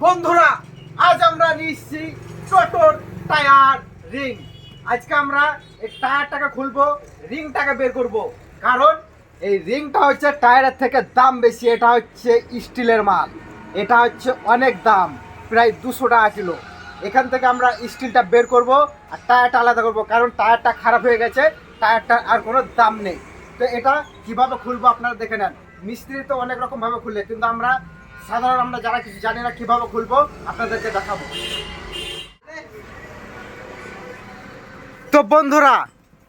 বন্ধুরা, আজ আমরা নিচ্ছি টোটোর টায়ার রিং। আজকে আমরা এই টায়ারটাকে খুলবো, রিংটাকে বের করব। কারণ এই রিংটা হচ্ছে টায়ারের থেকে দাম বেশি। এটা হচ্ছে স্টিলের মাল, এটা হচ্ছে অনেক দাম, প্রায় 200 টাকা কিলো। এখান থেকে আমরা স্টিলটা বের করব আর টায়ারটা আলাদা করব, কারণ টায়ারটা খারাপ হয়ে গেছে, টায়ারটা আর কোনো দাম নেই। তো এটা কিভাবে খুলবো আপনারা দেখে নেন। মিস্ত্রি তো অনেক রকমভাবে খুললে, কিন্তু আমরা যারা কিছু জানি না কিভাবে খুলবো আপনাদেরকে দেখাবো। তো বন্ধুরা,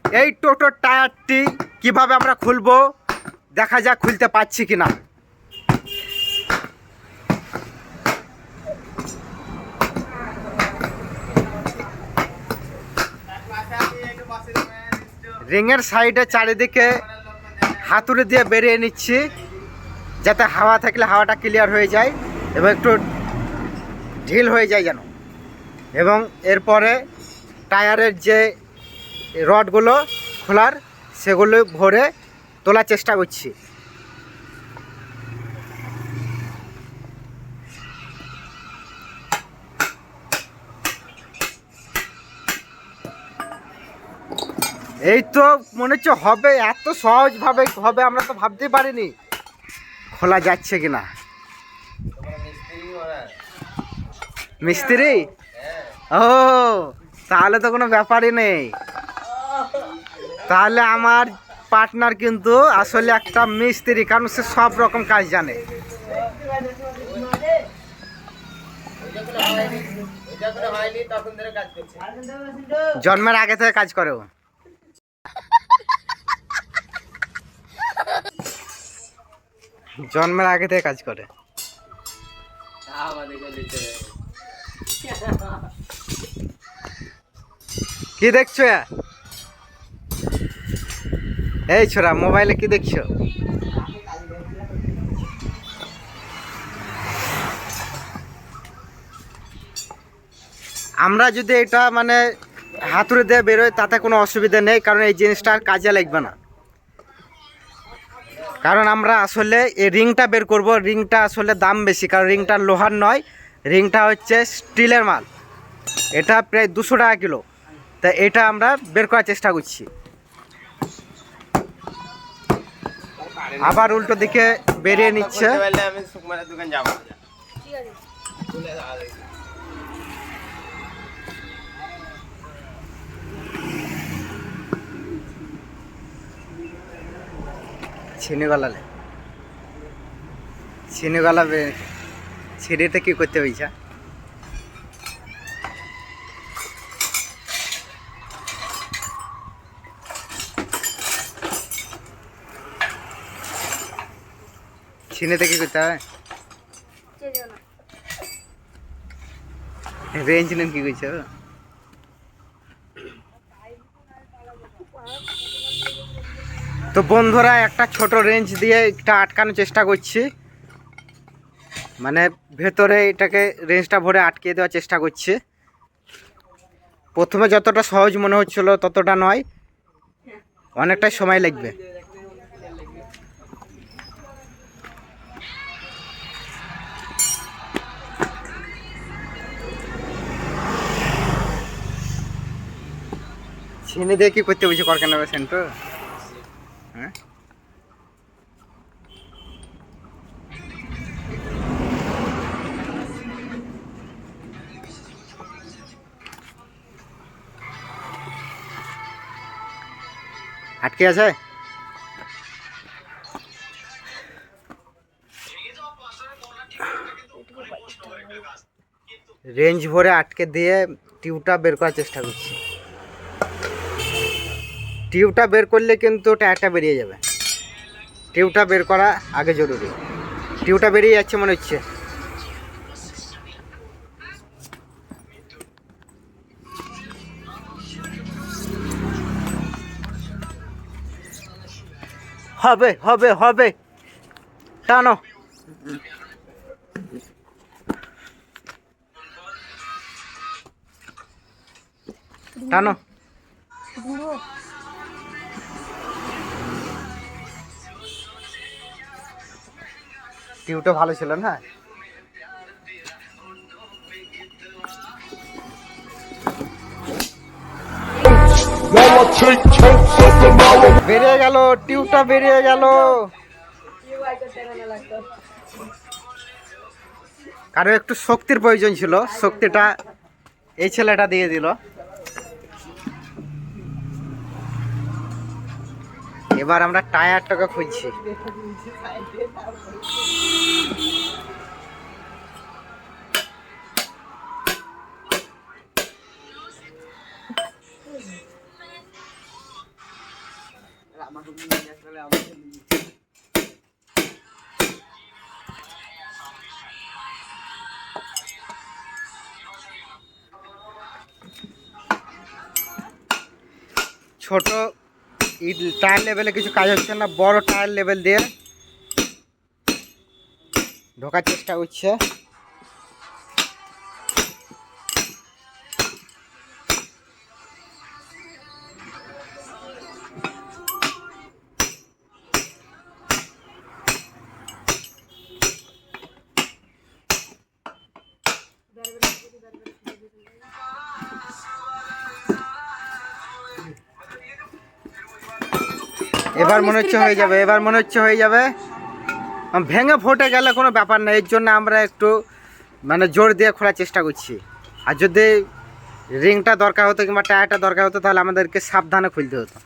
এই টোটোর টায়ারটি কিভাবে আমরা খুলবো দেখা যাক খুলতে পারছি কিনা। রিংয়ের সাইডে চারিদিকে হাতুড়ি দিয়ে বেরিয়ে নিচ্ছি, যাতে হাওয়া থাকলে হাওয়াটা ক্লিয়ার হয়ে যায় এবং একটু ঢিল হয়ে যায় যেন। এবং এরপরে টায়ারের যে রডগুলো খোলার সেগুলো ভরে তোলার চেষ্টা করছি। এই তো মনে হচ্ছে হবে, এত সহজভাবে হবে আমরা তো ভাবতেই পারিনি। খোলা যাচ্ছে কিনা। মিস্ত্রি? ও, তাহলে তো কোনো ব্যাপারই নেই। তাহলে আমার পার্টনার কিন্তু আসলে একটা মিস্ত্রি, কারণ সে সব রকম কাজ জানে। জন্মের আগে থেকে কাজ করে ও। জন্মের আগে থেকে কাজ করে। কি দেখছো? এই ছোড়া, মোবাইলে কি দেখছো? আমরা যদি এটা মানে হাতুড়ি দিয়ে বেরোয় তাতে কোনো অসুবিধা নেই, কারণ এই জিনিসটা আর কাজে লাগবে না। কারণ আমরা আসলে এই রিংটা বের করব, রিংটা আসলে দাম বেশি, কারণ রিংটা লোহার নয়, রিংটা হচ্ছে স্টিলের মাল। এটা প্রায় 200 টাকা কিলো। তা এটা আমরা বের করার চেষ্টা করছি। আবার উল্টো দিকে বেরিয়ে নিচ্ছে। ছিনিগলা ছিঁড়িতে কি করতে হয়েছে? ছিনিতে কি করতে হবে? রেঞ্জ নেন কি করছে? তো বন্ধুরা, একটা ছোট রেঞ্জ দিয়ে এটা আটকানোর চেষ্টা করছি, মানে ভেতরে এটাকে রেঞ্জটা ভরে আটকে দেওয়ার চেষ্টা করছি। প্রথমে যতটা সহজ মনে হচ্ছিল ততটা নয়, অনেকটাই সময় লাগবে। ছিনি দিয়ে কি করতে বুঝি করকেন সেন্টার? হ্যাঁ, আটকে আছে। রেঞ্জ ভরে আটকে দিয়ে টিউবটা বের করার চেষ্টা করছি। টিউবটা বের করলে কিন্তু টায়ারটা বেরিয়ে যাবে। টিউবটা বের করা আগে জরুরি। টিউবটা বেরিয়ে যাচ্ছে মনে হচ্ছে। হবে হবে হবে, টানো। টানো। টিউটা ভালো ছিল না। বেরিয়ে গেল, টিউবটা বেরিয়ে গেল। কারো একটু শক্তির প্রয়োজন ছিল, শক্তিটা এই ছেলেটা দিয়ে দিল। এবার আমরা টায়ারটাকে খুঁজছি। ছোট টায়ার লেভেলে কিছু কাজ হচ্ছে না, বড় টায়ার লেভেল দিয়ে ঢোকার চেষ্টা করছে। এবার মনে হচ্ছে হয়ে যাবে, এবার মনে হচ্ছে হয়ে যাবে। ভেঙে ফুটে গেলে কোনো ব্যাপার না, এর জন্য আমরা একটু মানে জোর দিয়ে খোলার চেষ্টা করছি। আর যদি রিংটা দরকার হতো কিংবা টায়ারটা দরকার হতো তাহলে আমাদেরকে সাবধানে খুলতে হতো।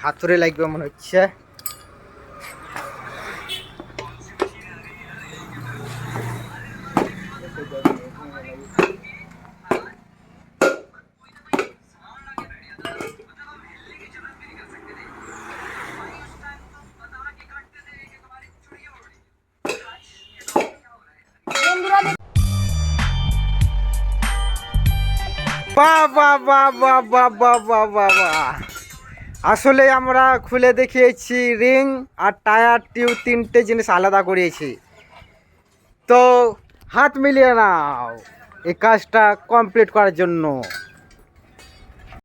হাতুড়ে লাগবে মনে হচ্ছে। বাহ বাহ বাহ বাহ বাহ বাহ বাহ বাহ বাহ, আসলে আমরা খুলে দেখিয়েছি রিং আর টায়ার টিউব, তিনটে জিনিস আলাদা করিয়েছি। তো হাত মিলিয়ে নাও এই কাজটা কমপ্লিট করার জন্য।